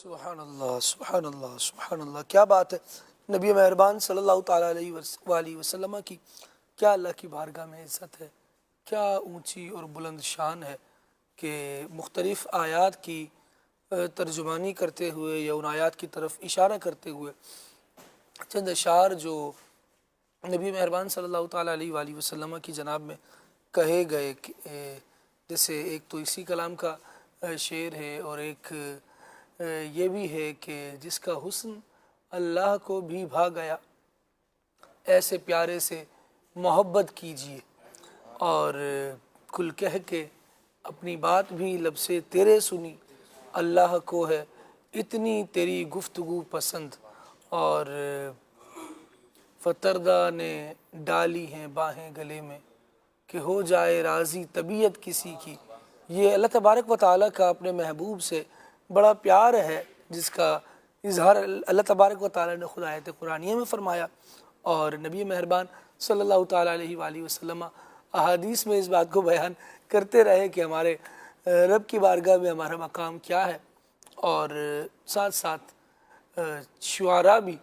سبحان اللہ سبحان اللہ سبحان اللہ، کیا بات ہے نبی مہربان صلی اللہ تعالیٰ علیہ وآلہ وسلم کی، کیا اللہ کی بارگاہ میں عزت ہے، کیا اونچی اور بلند شان ہے کہ مختلف آیات کی ترجمانی کرتے ہوئے یا ان آیات کی طرف اشارہ کرتے ہوئے چند اشعار جو نبی مہربان صلی اللہ تعالیٰ علیہ وآلہ وسلم کی جناب میں کہے گئے، جیسے ایک تو اسی کلام کا شعر ہے اور ایک یہ بھی ہے کہ جس کا حسن اللہ کو بھی بھا گیا، ایسے پیارے سے محبت کیجیے، اور کل کہہ کے اپنی بات بھی لب سے تیرے سنی، اللہ کو ہے اتنی تیری گفتگو پسند، اور فتردہ نے ڈالی ہیں باہیں گلے میں کہ ہو جائے راضی طبیعت کسی کی۔ یہ اللہ تبارک و تعالیٰ کا اپنے محبوب سے بڑا پیار ہے، جس کا اظہار اللہ تبارک و تعالیٰ نے خود آیت قرآنیہ میں فرمایا، اور نبی مہربان صلی اللہ تعالیٰ علیہ وآلہ وسلم احادیث میں اس بات کو بیان کرتے رہے کہ ہمارے رب کی بارگاہ میں ہمارا مقام کیا ہے، اور ساتھ ساتھ شعراء بھی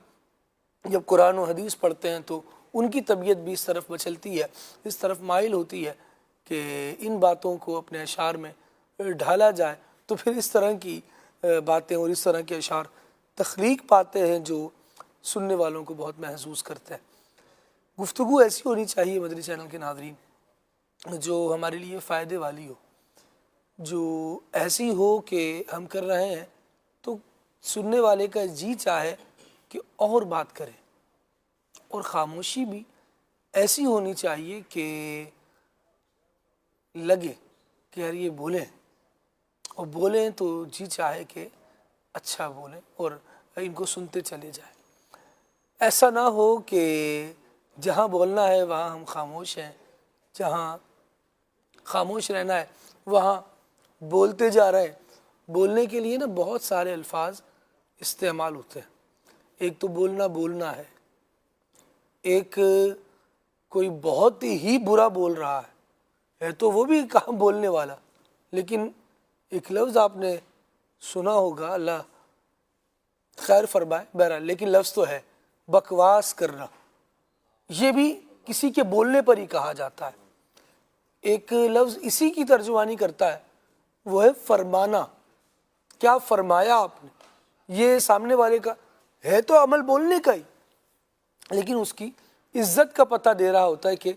جب قرآن و حدیث پڑھتے ہیں تو ان کی طبیعت بھی اس طرف مچلتی ہے، اس طرف مائل ہوتی ہے کہ ان باتوں کو اپنے اشعار میں ڈھالا جائے، تو پھر اس طرح کی باتیں اور اس طرح کے اشعار تخلیق پاتے ہیں جو سننے والوں کو بہت محظوظ کرتے ہیں۔ گفتگو ایسی ہونی چاہیے مدنی چینل کے ناظرین جو ہمارے لیے فائدے والی ہو، جو ایسی ہو کہ ہم کر رہے ہیں تو سننے والے کا جی چاہے کہ اور بات کریں، اور خاموشی بھی ایسی ہونی چاہیے کہ لگے کہ یار یہ بولیں، اور بولیں تو جی چاہے کہ اچھا بولیں اور ان کو سنتے چلے جائیں۔ ایسا نہ ہو کہ جہاں بولنا ہے وہاں ہم خاموش ہیں، جہاں خاموش رہنا ہے وہاں بولتے جا رہے ہیں۔ بولنے کے لیے نا بہت سارے الفاظ استعمال ہوتے ہیں، ایک تو بولنا ہے، ایک کوئی بہت ہی برا بول رہا ہے تو وہ بھی کہاں بولنے والا، لیکن ایک لفظ آپ نے سنا ہوگا، اللہ خیر فرمائے، بہرحال لیکن لفظ تو ہے بکواس کرنا، یہ بھی کسی کے بولنے پر ہی کہا جاتا ہے۔ ایک لفظ اسی کی ترجمانی کرتا ہے، وہ ہے فرمانا، کیا فرمایا آپ نے، یہ سامنے والے کا ہے تو عمل بولنے کا ہی، لیکن اس کی عزت کا پتہ دے رہا ہوتا ہے کہ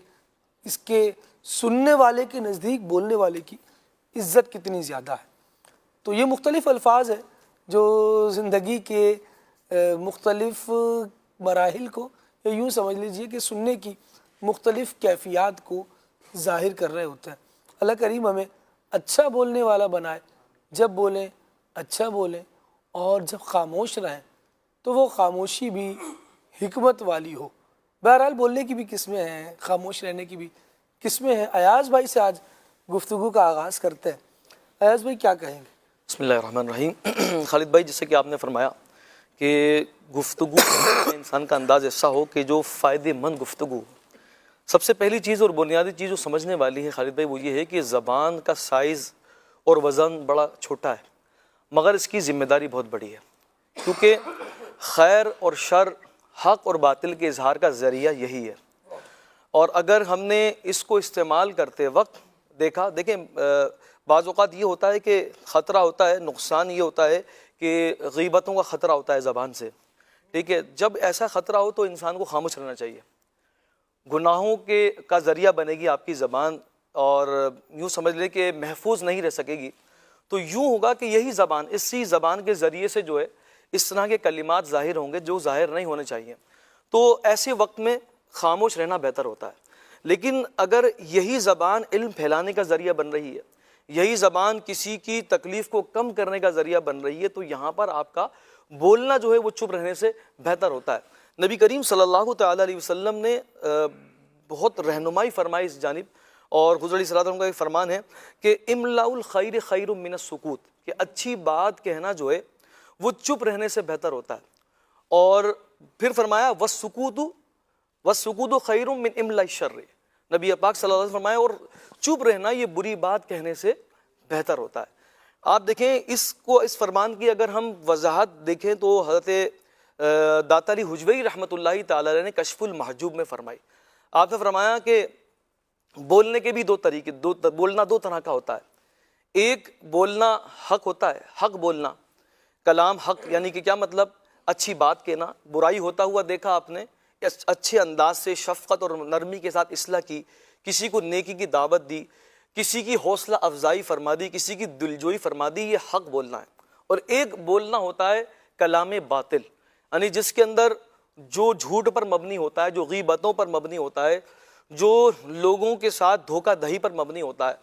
اس کے سننے والے کے نزدیک بولنے والے کی عزت کتنی زیادہ ہے۔ تو یہ مختلف الفاظ ہیں جو زندگی کے مختلف مراحل کو، یا یوں سمجھ لیجئے کہ سننے کی مختلف کیفیات کو ظاہر کر رہے ہوتے ہیں۔ اللہ کریم ہمیں اچھا بولنے والا بنائے، جب بولیں اچھا بولیں، اور جب خاموش رہیں تو وہ خاموشی بھی حکمت والی ہو۔ بہرحال بولنے کی بھی قسمیں ہیں، خاموش رہنے کی بھی قسمیں ہیں۔ ایاز بھائی سے آج گفتگو کا آغاز کرتے ہیں۔ ایاز بھائی کیا کہیں گے؟ بسم اللہ الرحمن الرحیم۔ خالد بھائی، جیسے کہ آپ نے فرمایا کہ گفتگو میں انسان کا انداز ایسا ہو کہ جو فائدے مند گفتگو ہو۔ سب سے پہلی چیز اور بنیادی چیز جو سمجھنے والی ہے خالد بھائی وہ یہ ہے کہ زبان کا سائز اور وزن بڑا چھوٹا ہے، مگر اس کی ذمہ داری بہت بڑی ہے، کیونکہ خیر اور شر، حق اور باطل کے اظہار کا ذریعہ یہی ہے، اور اگر ہم نے اس کو استعمال کرتے وقت دیکھیں بعض اوقات یہ ہوتا ہے کہ خطرہ ہوتا ہے، نقصان یہ ہوتا ہے کہ غیبتوں کا خطرہ ہوتا ہے زبان سے، ٹھیک ہے۔ جب ایسا خطرہ ہو تو انسان کو خاموش رہنا چاہیے۔ گناہوں کا ذریعہ بنے گی آپ کی زبان، اور یوں سمجھ لیں کہ محفوظ نہیں رہ سکے گی، تو یوں ہوگا کہ یہی زبان، اسی زبان کے ذریعے سے جو ہے اس طرح کے کلمات ظاہر ہوں گے جو ظاہر نہیں ہونے چاہیے، تو ایسے وقت میں خاموش رہنا بہتر ہوتا ہے۔ لیکن اگر یہی زبان علم پھیلانے کا ذریعہ بن رہی ہے، یہی زبان کسی کی تکلیف کو کم کرنے کا ذریعہ بن رہی ہے، تو یہاں پر آپ کا بولنا جو ہے وہ چپ رہنے سے بہتر ہوتا ہے۔ نبی کریم صلی اللہ تعالیٰ علیہ وسلم نے بہت رہنمائی فرمائی اس جانب، اور حضور علیہ الصلوۃ والسلام کا ایک فرمان ہے کہ املاء الخیر خیر من السکوت، کہ اچھی بات کہنا جو ہے وہ چپ رہنے سے بہتر ہوتا ہے، اور پھر فرمایا والسکوت خیر من املاء الشر، نبی پاک صلی اللہ علیہ وسلم فرمایا اور چپ رہنا یہ بری بات کہنے سے بہتر ہوتا ہے۔ آپ دیکھیں اس فرمان کی اگر ہم وضاحت دیکھیں تو حضرت داتا علی حجویری رحمۃ اللہ تعالی علیہ نے کشف المحجوب میں فرمائی. آپ نے فرمایا کہ بولنے کے بھی دو طریقے، بولنا دو طرح کا ہوتا ہے. ایک بولنا حق ہوتا ہے، حق بولنا، کلام حق، یعنی کہ کیا مطلب؟ اچھی بات کہنا، برائی ہوتا ہوا دیکھا آپ نے، اچھے انداز سے شفقت اور نرمی کے ساتھ اصلاح کی، کسی کو نیکی کی دعوت دی، کسی کی حوصلہ افزائی فرما دی، کسی کی دلجوئی فرما دی، یہ حق بولنا ہے. اور ایک بولنا ہوتا ہے کلام باطل، یعنی جس کے اندر جو جھوٹ پر مبنی ہوتا ہے، جو غیبتوں پر مبنی ہوتا ہے، جو لوگوں کے ساتھ دھوکہ دہی پر مبنی ہوتا ہے.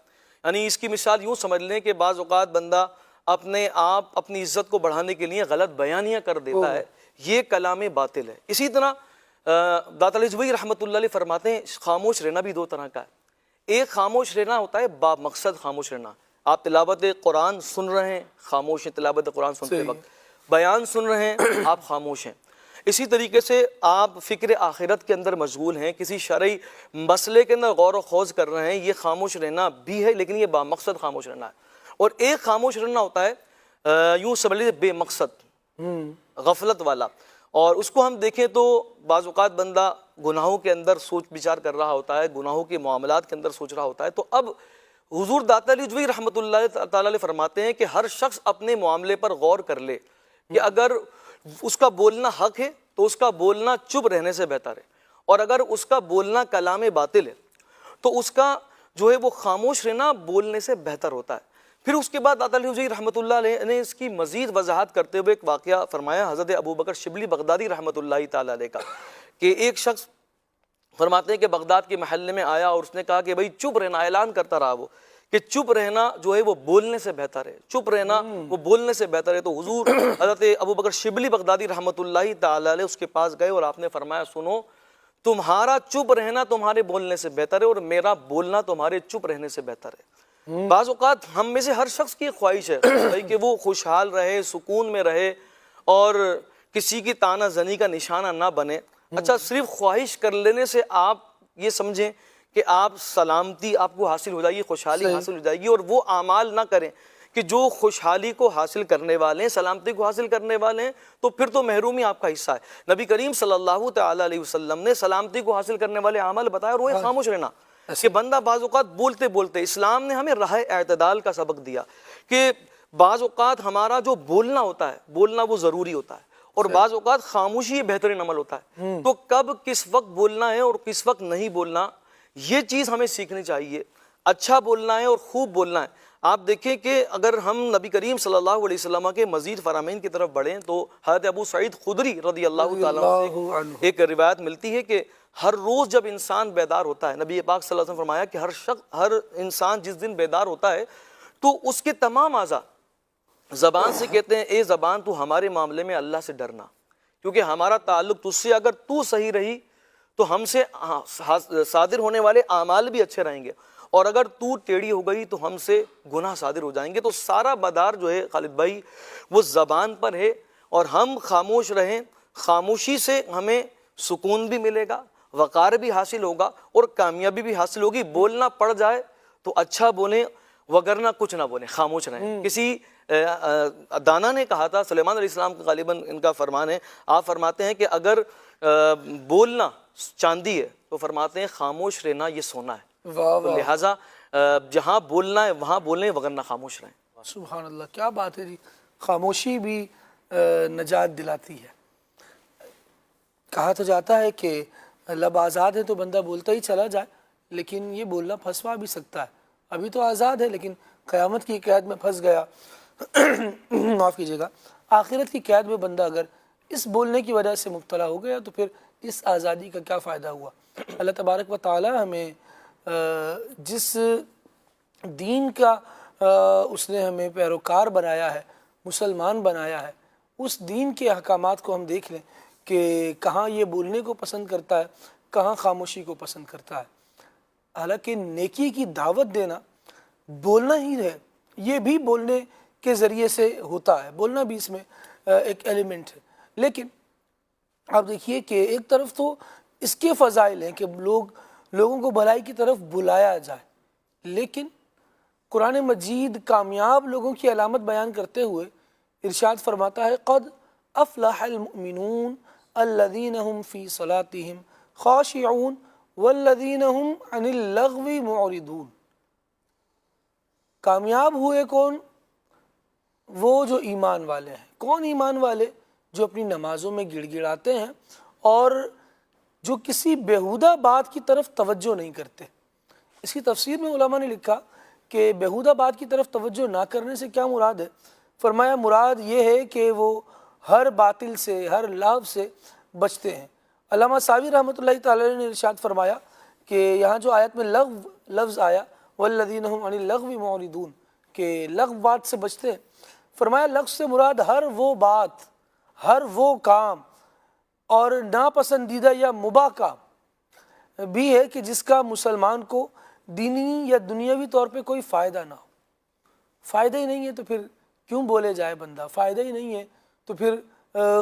یعنی اس کی مثال یوں سمجھ لیں کہ بعض اوقات بندہ اپنے آپ اپنی عزت کو بڑھانے کے لیے غلط بیانیاں کر دیتا ہے، یہ کلام باطل ہے. اسی طرح داتا علی حجویری رحمۃ اللہ علیہ فرماتے ہیں خاموش رہنا بھی دو طرح کا ہے. ایک خاموش رہنا ہوتا ہے با مقصد خاموش رہنا. آپ تلاوت قرآن سن رہے ہیں، خاموش ہیں تلاوت قرآن سنتے وقت، بیان سن رہے ہیں، آپ خاموش ہیں. اسی طریقے سے آپ فکر آخرت کے اندر مشغول ہیں، کسی شرعی مسئلے کے اندر غور و خوض کر رہے ہیں، یہ خاموش رہنا بھی ہے، لیکن یہ با مقصد خاموش رہنا ہے. اور ایک خاموش رہنا ہوتا ہے یوں سمجھ لیجیے بے مقصد، غفلت والا. اور اس کو ہم دیکھیں تو بعض اوقات بندہ گناہوں کے اندر سوچ بچار کر رہا ہوتا ہے، گناہوں کے معاملات کے اندر سوچ رہا ہوتا ہے. تو اب حضور داتا علی حجویری رحمۃ اللہ تعالی علیہ فرماتے ہیں کہ ہر شخص اپنے معاملے پر غور کر لے کہ اگر اس کا بولنا حق ہے تو اس کا بولنا چپ رہنے سے بہتر ہے، اور اگر اس کا بولنا کلام باطل ہے تو اس کا جو ہے وہ خاموش رہنا بولنے سے بہتر ہوتا ہے. پھر اس کے بعد داتا علی حجویری رحمۃ اللہ علیہ نے اس کی مزید وضاحت کرتے ہوئے ایک واقعہ فرمایا حضرت ابوبکر شبلی بغدادی رحمۃ اللہ تعالی علیہ کا، کہ ایک شخص فرماتے ہیں کہ بغداد کے محلے میں آیا اور اس نے کہا کہ بھائی چپ رہنا، اعلان کرتا رہا وہ کہ چپ رہنا جو ہے وہ بولنے سے بہتر ہے، چپ رہنا وہ بولنے سے بہتر ہے. تو حضور حضرت ابوبکر شبلی بغدادی رحمۃ اللہ تعالی علیہ اس کے پاس گئے اور آپ نے فرمایا سنو، تمہارا چپ رہنا تمہارے بولنے سے بہتر ہے اور میرا بولنا تمہارے چپ رہنے سے بہتر ہے. بعض اوقات ہم میں سے ہر شخص کی خواہش ہے کہ وہ خوشحال رہے، سکون میں رہے اور کسی کی طعنہ زنی کا نشانہ نہ بنے. اچھا، صرف خواہش کر لینے سے آپ یہ سمجھیں کہ آپ سلامتی آپ کو حاصل ہو جائے گی، خوشحالی حاصل ہو جائے گی، اور وہ اعمال نہ کریں کہ جو خوشحالی کو حاصل کرنے والے ہیں، سلامتی کو حاصل کرنے والے ہیں، تو پھر تو محرومی آپ کا حصہ ہے. نبی کریم صلی اللہ تعالی علیہ وسلم نے سلامتی کو حاصل کرنے والے اعمال بتایا اور وہ ہے خاموش رہنا. کہ بندہ بعض اوقات بولتے بولتے، اسلام نے ہمیں راہ اعتدال کا سبق دیا کہ بعض اوقات ہمارا جو بولنا ہوتا ہے، بولنا وہ ضروری ہوتا ہے، اور بعض اوقات خاموشی بہترین عمل ہوتا ہے. تو کب کس وقت بولنا ہے اور کس وقت نہیں بولنا، یہ چیز ہمیں سیکھنی چاہیے. اچھا بولنا ہے اور خوب بولنا ہے. آپ دیکھیں کہ اگر ہم نبی کریم صلی اللہ علیہ وسلم کے مزید فرامین کی طرف بڑھیں تو حضرت ابو سعید خدری رضی اللہ تعالیٰ عنہ سے ایک روایت ملتی ہے کہ ہر روز جب انسان بیدار ہوتا ہے، نبی پاک صلی اللہ علیہ وسلم فرمایا کہ ہر انسان جس دن بیدار ہوتا ہے تو اس کے تمام اعضاء زبان سے کہتے ہیں اے زبان تو ہمارے معاملے میں اللہ سے ڈرنا، کیونکہ ہمارا تعلق تجھ سے، اگر تو صحیح رہی تو ہم سے صادر ہونے والے اعمال بھی اچھے رہیں گے، اور اگر تو ٹیڑھی ہو گئی تو ہم سے گناہ صادر ہو جائیں گے. تو سارا مدار جو ہے خالد بھائی وہ زبان پر ہے، اور ہم خاموش رہیں، خاموشی سے ہمیں سکون بھی ملے گا، وقار بھی حاصل ہوگا اور کامیابی بھی حاصل ہوگی. بولنا پڑ جائے تو اچھا بولیں، وگرنہ کچھ نہ بولیں، خاموش رہیں. کسی دانا نے کہا تھا، سلیمان علیہ السلام کا غالباً ان کا فرمان ہے، آپ فرماتے ہیں کہ اگر بولنا چاندی ہے تو فرماتے ہیں خاموش رہنا یہ سونا ہے. لہٰذا جہاں بولنا ہے وہاں بولیں، وگرنہ خاموش رہیں. سبحان اللہ، کیا بات ہے جی. خاموشی بھی نجات دلاتی ہے. کہا تو جاتا ہے کہ لب آزاد ہے تو بندہ بولتا ہی چلا جائے، لیکن یہ بولنا پھنسوا بھی سکتا ہے. ابھی تو آزاد ہے لیکن قیامت کی قید میں پھنس گیا، معاف کیجیے گا، آخرت کی قید میں بندہ اگر اس بولنے کی وجہ سے مبتلا ہو گیا تو پھر اس آزادی کا کیا فائدہ ہوا. اللہ تبارک و تعالی ہمیں جس دین کا اس نے ہمیں پیروکار بنایا ہے، مسلمان بنایا ہے، اس دین کے احکامات کو ہم دیکھ لیں کہ کہاں یہ بولنے کو پسند کرتا ہے، کہاں خاموشی کو پسند کرتا ہے. حالانکہ نیکی کی دعوت دینا بولنا ہی ہے، یہ بھی بولنے کے ذریعے سے ہوتا ہے، بولنا بھی اس میں ایک ایلیمنٹ ہے. لیکن آپ دیکھیے کہ ایک طرف تو اس کے فضائل ہیں کہ لوگوں کو بھلائی کی طرف بلایا جائے، لیکن قرآن مجید کامیاب لوگوں کی علامت بیان کرتے ہوئے ارشاد فرماتا ہے قد افلح المؤمنون الذین هم فی صلاتهم خاشعون والذین هم عن اللغو معرضون. کامیاب ہوئے کون؟ وہ جو ایمان والے ہیں. کون ایمان والے؟ جو اپنی نمازوں میں گڑ گڑاتے ہیں اور جو کسی بیہودہ بات کی طرف توجہ نہیں کرتے. اس کی تفسیر میں علماء نے لکھا کہ بیہودہ بات کی طرف توجہ نہ کرنے سے کیا مراد ہے؟ فرمایا مراد یہ ہے کہ وہ ہر باطل سے، ہر لغو سے بچتے ہیں. علامہ ساوی رحمۃ اللہ تعالی نے ارشاد فرمایا کہ یہاں جو آیت میں لغو لفظ آیا والذین هم عن اللغو معرضون کہ لغو بات سے بچتے ہیں، فرمایا لغو سے مراد ہر وہ بات، ہر وہ کام اور ناپسندیدہ یا مباح کام بھی ہے کہ جس کا مسلمان کو دینی یا دنیاوی طور پہ کوئی فائدہ نہ ہو. فائدہ ہی نہیں ہے تو پھر کیوں بولے جائے بندہ؟ فائدہ ہی نہیں ہے تو پھر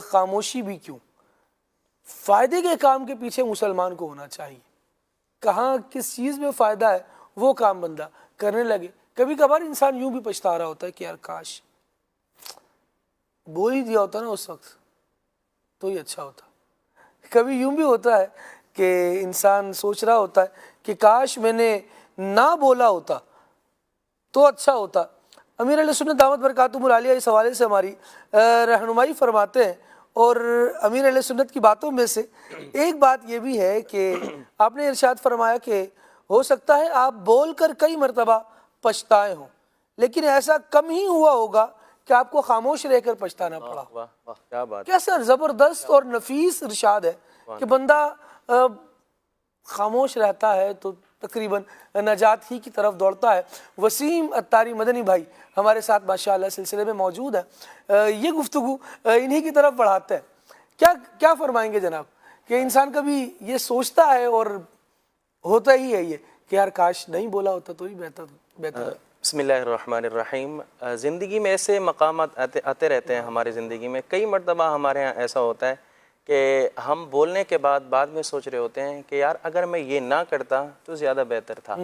خاموشی بھی کیوں؟ فائدے کے کام کے پیچھے مسلمان کو ہونا چاہیے. کہاں کس چیز میں فائدہ ہے وہ کام بندہ کرنے لگے. کبھی کبھار انسان یوں بھی پچھتا رہا ہوتا ہے کہ یار کاش بول ہی دیا ہوتا نا اس وقت تو ہی اچھا ہوتا. کبھی یوں بھی ہوتا ہے کہ انسان سوچ رہا ہوتا ہے کہ کاش میں نے نہ بولا ہوتا تو اچھا ہوتا. امیر علیہ سنت دامت برکاتہم العالیہ اس حوالے سے ہماری رہنمائی فرماتے ہیں، اور امیر علیہ سنت کی باتوں میں سے ایک بات یہ بھی ہے کہ آپ نے ارشاد فرمایا کہ ہو سکتا ہے آپ بول کر کئی مرتبہ پچھتائے ہوں، لیکن ایسا کم ہی ہوا ہوگا کہ آپ کو خاموش رہ کر پچھتانا پڑا. واہ واہ کیا بات. کیسا زبردست اور نفیس ارشاد ہے کہ بندہ خاموش رہتا ہے تو تقریباً نجات ہی کی طرف دوڑتا ہے. وسیم اتاری مدنی بھائی ہمارے ساتھ ماشاءاللہ سلسلے میں موجود ہے، یہ گفتگو انہی کی طرف بڑھاتے ہیں. کیا فرمائیں گے جناب کہ انسان کبھی یہ سوچتا ہے اور ہوتا ہی ہے یہ کہ یار کاش نہیں بولا ہوتا تو ہی بہتر. بسم اللہ الرحمن الرحیم. زندگی میں ایسے مقامات آتے رہتے ہیں ہماری زندگی میں. کئی مرتبہ ہمارے ہاں ایسا ہوتا ہے کہ ہم بولنے کے بعد میں سوچ رہے ہوتے ہیں کہ یار اگر میں یہ نہ کرتا تو زیادہ بہتر تھا.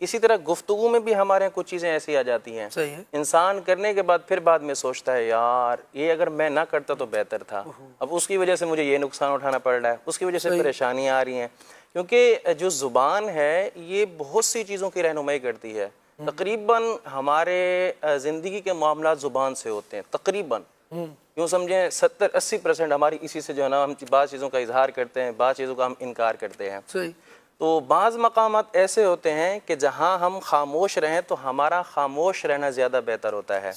اسی طرح گفتگو میں بھی ہمارے یہاں کچھ چیزیں ایسی آ جاتی ہیں، انسان کرنے کے بعد پھر بعد میں سوچتا ہے یار یہ اگر میں نہ کرتا تو بہتر تھا، اب اس کی وجہ سے مجھے یہ نقصان اٹھانا پڑ رہا ہے، اس کی وجہ سے پریشانیاں آ رہی ہیں. کیونکہ جو زبان ہے یہ بہت سی چیزوں کی رہنمائی کرتی ہے. تقریباً ہمارے زندگی کے معاملات زبان سے ہوتے ہیں. تقریباً یوں سمجھیں 70-80% ہماری اسی سے جو ہے نا ہم بعض چیزوں کا اظہار کرتے ہیں، بعض چیزوں کا ہم انکار کرتے ہیں. تو بعض مقامات ایسے ہوتے ہیں کہ جہاں ہم خاموش رہیں تو ہمارا خاموش رہنا زیادہ بہتر ہوتا ہے.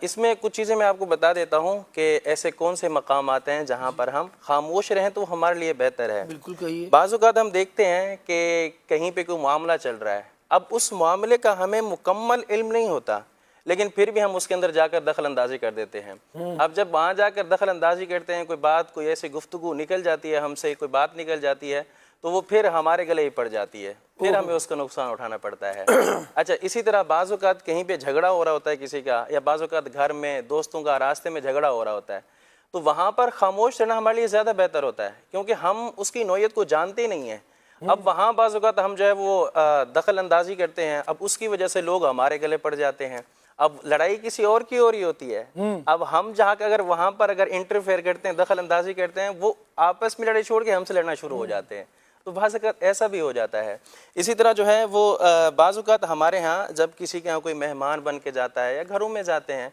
اس میں کچھ چیزیں میں آپ کو بتا دیتا ہوں کہ ایسے کون سے مقامات ہیں جہاں پر ہم خاموش رہیں تو ہمارے لیے بہتر ہے. بالکل کہیے. بعض اوقات ہم دیکھتے ہیں کہ کہیں پہ کوئی معاملہ چل رہا ہے، اب اس معاملے کا ہمیں مکمل علم نہیں ہوتا لیکن پھر بھی ہم اس کے اندر جا کر دخل اندازی کر دیتے ہیں. اب جب وہاں جا کر دخل اندازی کرتے ہیں، کوئی ایسی گفتگو نکل جاتی ہے ہم سے، کوئی بات نکل جاتی ہے تو وہ پھر ہمارے گلے ہی پڑ جاتی ہے، پھر ہمیں اس کا نقصان اٹھانا پڑتا ہے. اچھا اسی طرح بعض اوقات کہیں پہ جھگڑا ہو رہا ہوتا ہے کسی کا، یا بعض اوقات گھر میں دوستوں کا راستے میں جھگڑا ہو رہا ہوتا ہے، تو وہاں پر خاموش رہنا ہمارے لیے زیادہ بہتر ہوتا ہے کیونکہ ہم اس کی نوعیت کو جانتے ہی نہیں ہیں. اب وہاں بعض اوقات ہم جو ہے وہ دخل اندازی کرتے ہیں، اب اس کی وجہ سے لوگ ہمارے گلے پڑ جاتے ہیں. اب لڑائی کسی اور کی ہو رہی ہوتی ہے، اب ہم جہاں کہ اگر وہاں پر اگر انٹرفیئر کرتے ہیں، دخل اندازی کرتے ہیں، وہ آپس میں لڑائی چھوڑ کے ہم سے لڑنا شروع ہو جاتے ہیں. تو بعض اوقات ایسا بھی ہو جاتا ہے. اسی طرح جو ہے وہ بعض اوقات ہمارے ہاں جب کسی کے ہاں کوئی مہمان بن کے جاتا ہے یا گھروں میں جاتے ہیں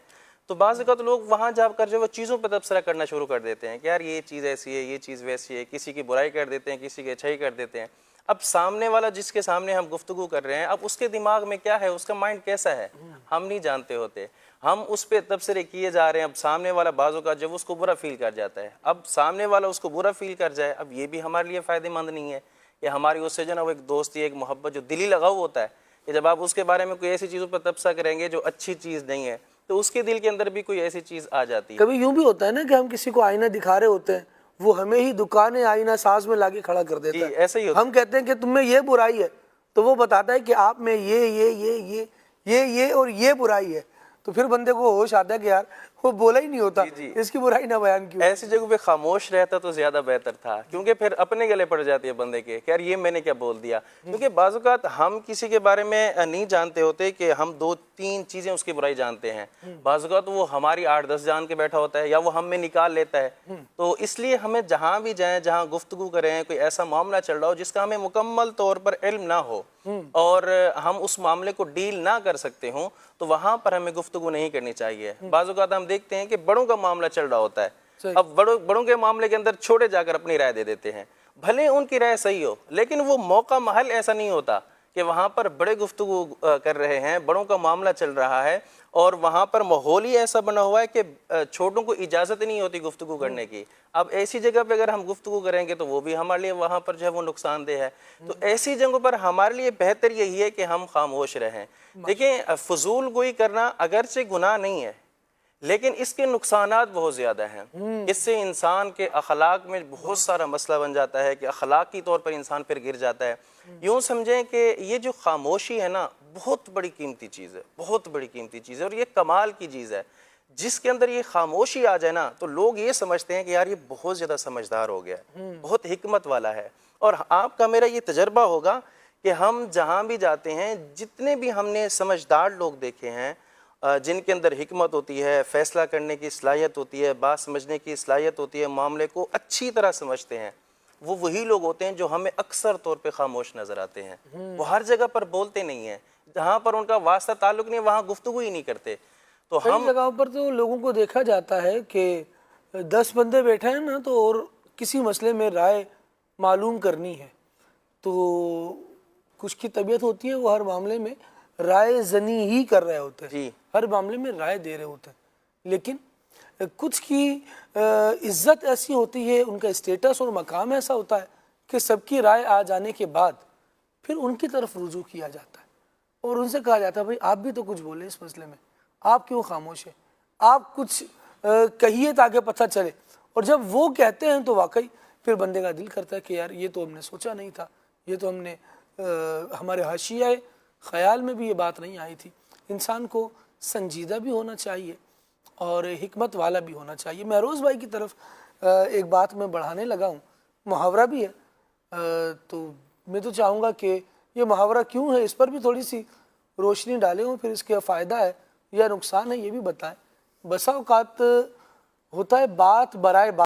تو بعض اوقات لوگ وہاں جا کر جو وہ چیزوں پہ تبصرہ کرنا شروع کر دیتے ہیں کہ یار یہ چیز ایسی ہے، یہ چیز ویسی ہے، کسی کی برائی کر دیتے ہیں، کسی کی اچھائی کر دیتے ہیں. اب سامنے والا جس کے سامنے ہم گفتگو کر رہے ہیں، اب اس کے دماغ میں کیا ہے، اس کا مائنڈ کیسا ہے، ہم نہیں جانتے ہوتے. ہم اس پہ تبصرے کیے جا رہے ہیں. اب سامنے والا بعضوں کا جب اس کو برا فیل کر جاتا ہے، اب سامنے والا اس کو برا فیل کر جائے، اب یہ بھی ہمارے لیے فائدہ مند نہیں ہے. کہ ہماری اس سے جو نا وہ ایک دوستی، ایک محبت جو دلی لگاؤ ہوتا ہے کہ جب آپ اس کے بارے میں کوئی ایسی چیزوں پر تبصرہ کریں گے جو اچھی چیز نہیں ہے تو اس کے دل کے اندر بھی کوئی ایسی چیز آ جاتی ہے. کبھی یوں بھی ہوتا ہے نا کہ ہم کسی کو آئینہ دکھا رہے ہوتے ہیں، وہ ہمیں ہی دکان آئینہ ساز میں لا کے کھڑا کر دیتا ہے. ایسا ہی ہوتا ہم کہتے ہیں کہ تم میں یہ برائی ہے تو وہ بتاتا ہے کہ آپ میں یہ اور یہ برائی ہے. تو پھر بندے کو ہوش آتا ہے کہ یار وہ بولا ہی نہیں ہوتا، اس کی برائی نہ بیان کیوں؟ ایسی جگہ پہ خاموش رہتا تو زیادہ بہتر تھا، کیونکہ پھر اپنے گلے پڑ جاتی ہے بندے کے کہ یار یہ میں نے کیا بول دیا. کیونکہ بعض اوقات ہم کسی کے بارے میں نہیں جانتے ہوتے کہ ہم 2-3 چیزیں اس کی برائی جانتے ہیں. بعض اوقات وہ ہماری 8-10 جان کے بیٹھا ہوتا ہے یا وہ ہم میں نکال لیتا ہے. تو اس لیے ہمیں جہاں بھی جائیں، جہاں گفتگو کریں، کوئی ایسا معاملہ چل رہا ہو جس کا ہمیں مکمل طور پر علم نہ ہو اور ہم اس معاملے کو ڈیل نہ کر سکتے ہوں، تو وہاں پر ہمیں گفتگو نہیں کرنی چاہیے. بعض اوقات ہم دیکھتے ہیں کہ بڑوں کا معاملہ چل رہا ہوتا ہے، اب بڑوں کے معاملے کے اندر چھوٹے جا کر اپنی رائے دے دیتے ہیں. بھلے ان کی رائے صحیح ہو، لیکن وہ موقع محل ایسا نہیں ہوتا کہ وہاں پر بڑے گفتگو کر رہے ہیں، بڑوں کا معاملہ چل رہا ہے اور وہاں پر ماحول ہی ایسا بنا ہوا ہے کہ چھوٹوں کو اجازت نہیں ہوتی گفتگو کرنے کی. اب ایسی جگہ پہ اگر ہم گفتگو کریں گے تو وہ بھی ہمارے لیے وہاں پر جو ہے وہ نقصان دہ ہے. تو ایسی جگہوں پر ہمارے لیے بہتر یہی ہے کہ ہم خاموش رہیں. دیکھیں، فضول گوئی کرنا اگرچہ گناہ نہیں ہے، لیکن اس کے نقصانات بہت زیادہ ہیں. اس سے انسان کے اخلاق میں بہت سارا مسئلہ بن جاتا ہے کہ اخلاقی طور پر انسان پھر گر جاتا ہے. یوں سمجھیں کہ یہ جو خاموشی ہے نا، بہت بڑی قیمتی چیز ہے، بہت بڑی قیمتی چیز ہے، اور یہ کمال کی چیز ہے. جس کے اندر یہ خاموشی آ جائے نا تو لوگ یہ سمجھتے ہیں کہ یار یہ بہت زیادہ سمجھدار ہو گیا ہے، بہت حکمت والا ہے. اور آپ کا میرا یہ تجربہ ہوگا کہ ہم جہاں بھی جاتے ہیں، جتنے بھی ہم نے سمجھدار لوگ دیکھے ہیں جن کے اندر حکمت ہوتی ہے، فیصلہ کرنے کی صلاحیت ہوتی ہے، بات سمجھنے کی صلاحیت ہوتی ہے، معاملے کو اچھی طرح سمجھتے ہیں، وہ وہی لوگ ہوتے ہیں جو ہمیں اکثر طور پہ خاموش نظر آتے ہیں. وہ ہر جگہ پر بولتے نہیں ہیں، جہاں پر ان کا واسطہ تعلق نہیں، وہاں گفتگو ہی نہیں کرتے. تو کئی جگہوں پر تو لوگوں کو دیکھا جاتا ہے کہ 10 بندے بیٹھے ہیں نا تو اور کسی مسئلے میں رائے معلوم کرنی ہے تو کچھ کی طبیعت ہوتی ہے وہ ہر معاملے میں رائے زنی ہی کر رہے ہوتے ہیں، ہر معاملے میں رائے دے رہے ہوتے ہیں. لیکن کچھ کی عزت ایسی ہوتی ہے، ان کا اسٹیٹس اور مقام ایسا ہوتا ہے کہ سب کی رائے آ جانے کے بعد پھر ان کی طرف رجوع کیا جاتا ہے اور ان سے کہا جاتا ہے بھائی آپ بھی تو کچھ بولیں اس مسئلے میں، آپ کیوں خاموش ہیں، آپ کچھ کہیے تاکہ پتہ چلے. اور جب وہ کہتے ہیں تو واقعی پھر بندے کا دل کرتا ہے کہ یار یہ تو ہم نے سوچا نہیں تھا، یہ تو ہم نے ہمارے حاشیہ خیال میں بھی یہ بات نہیں آئی تھی. انسان کو سنجیدہ بھی ہونا چاہیے اور حکمت والا بھی ہونا چاہیے. مہروز بھائی کی طرف ایک بات میں بڑھانے لگا ہوں، محاورہ بھی ہے، تو میں تو چاہوں گا کہ یہ محاورہ کیوں ہے اس پر بھی تھوڑی سی روشنی ڈالیں ہوں، پھر اس کا فائدہ ہے یا نقصان ہے یہ بھی بتائیں. بسا اوقات ہوتا ہے بات برائے بات